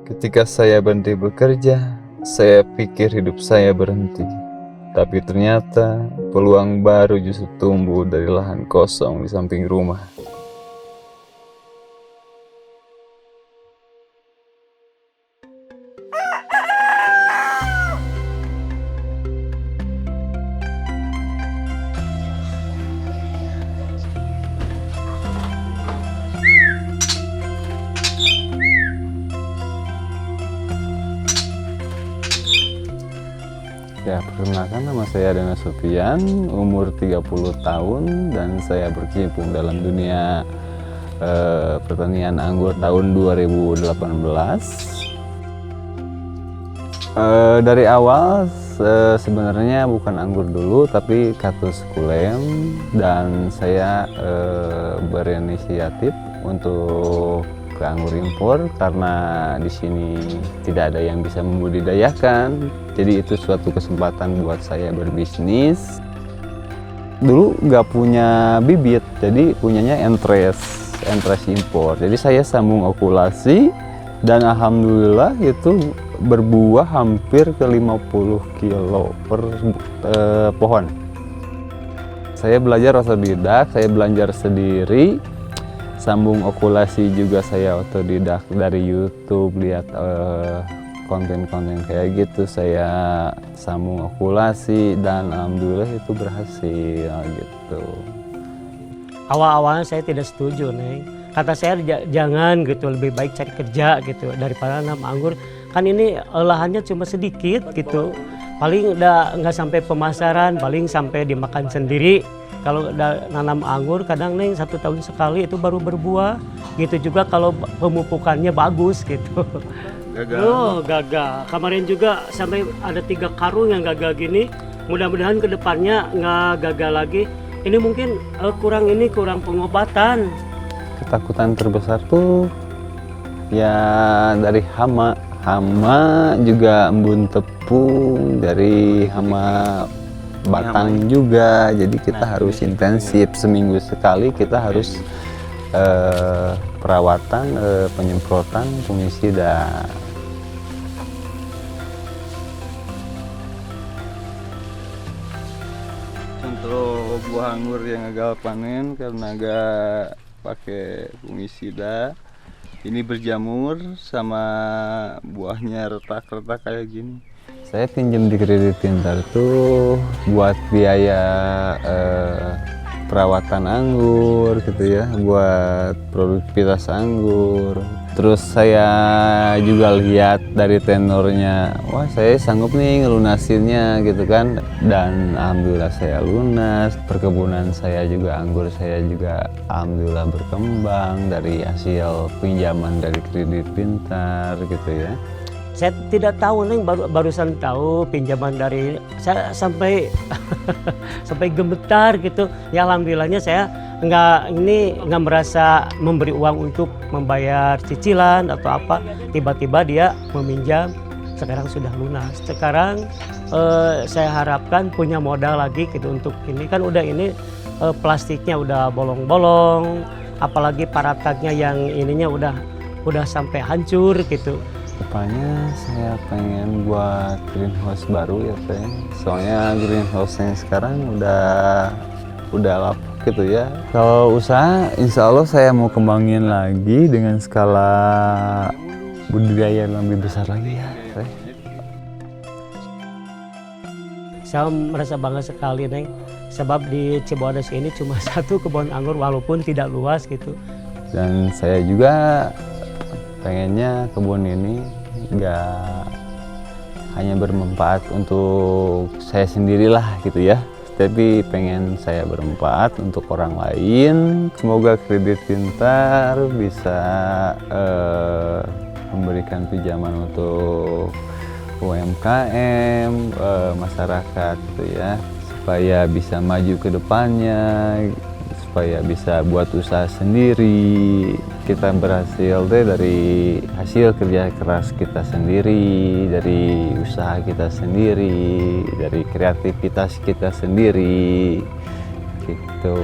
Ketika saya berhenti bekerja, saya pikir hidup saya berhenti. Tapi ternyata peluang baru justru tumbuh dari lahan kosong di samping rumah. Ya, perkenalkan, nama saya Dana Sofian, umur 30 tahun dan saya berkecimpung dalam dunia pertanian anggur tahun 2018. Dari awal sebenarnya bukan anggur dulu tapi kaktus kulem, dan saya berinisiatif untuk ke anggur impor karena di sini tidak ada yang bisa membudidayakan. Jadi itu suatu kesempatan buat saya berbisnis. Dulu nggak punya bibit, jadi punyanya entres impor. Jadi saya sambung okulasi dan alhamdulillah itu berbuah hampir ke 50 kilo per pohon. Saya belajar otodidak, saya belajar sendiri. Sambung okulasi juga saya otodidak dari YouTube, lihat konten-konten kayak gitu. Saya sambung okulasi dan alhamdulillah itu berhasil gitu. Awal-awalnya saya tidak setuju, Neng. Kata saya jangan gitu, lebih baik cari kerja gitu daripada nanam anggur. Kan ini lahannya cuma sedikit gitu. Paling udah nggak sampai pemasaran, paling sampai dimakan sendiri. Kalau nanam anggur kadang Neng 1 tahun sekali itu baru berbuah. Gitu juga kalau pemupukannya bagus gitu. Gagal. Oh, gagal. Kemarin juga sampai ada 3 karung yang gagal gini. Mudah-mudahan kedepannya nggak gagal lagi. Ini mungkin kurang pengobatan. Ketakutan terbesar tuh ya dari hama juga embun tepung, dari hama batang juga. Jadi kita harus intensif, seminggu sekali kita harus perawatan, penyemprotan fungisida. Untuk buah anggur yang gagal panen karena gak pakai fungisida, ini berjamur sama buahnya retak-retak kayak gini. Saya pinjam di kredit pintar tuh buat biaya perawatan anggur gitu ya, buat produktivitas anggur. Terus saya juga lihat dari tenornya, wah saya sanggup nih ngelunasinnya gitu kan. Dan alhamdulillah saya lunas. Perkebunan saya juga, anggur saya juga alhamdulillah berkembang dari hasil pinjaman dari kredit pintar gitu ya. Saya tidak tahu, Neng, barusan tahu pinjaman dari saya sampai sampai gemetar gitu. Ya alhamdulillahnya saya nggak merasa memberi uang untuk membayar cicilan atau apa. Tiba-tiba dia meminjam, sekarang sudah lunas. Sekarang saya harapkan punya modal lagi gitu untuk ini. Kan udah ini plastiknya udah bolong-bolong, apalagi paratatnya yang ininya udah sampai hancur gitu. Depannya saya pengen buat greenhouse baru ya Teh. Soalnya greenhouse yang sekarang udah lapuk gitu ya. Kalau usaha insya Allah saya mau kembangin lagi dengan skala budidaya yang lebih besar lagi ya Teh. Saya merasa bangga sekali, Neng, sebab di Cibodas ini cuma 1 kebun anggur walaupun tidak luas gitu. Dan saya juga pengennya kebun ini nggak hanya bermanfaat untuk saya sendirilah gitu ya, tapi pengen saya bermanfaat untuk orang lain. Semoga kredit pintar bisa memberikan pinjaman untuk UMKM, masyarakat gitu ya, supaya bisa maju ke depannya, supaya bisa buat usaha sendiri. Kita berhasil deh dari hasil kerja keras kita sendiri, dari usaha kita sendiri, dari kreativitas kita sendiri, gitu.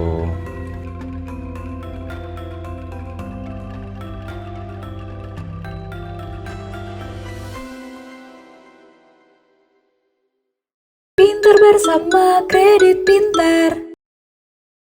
Pintar bersama Kredit Pintar.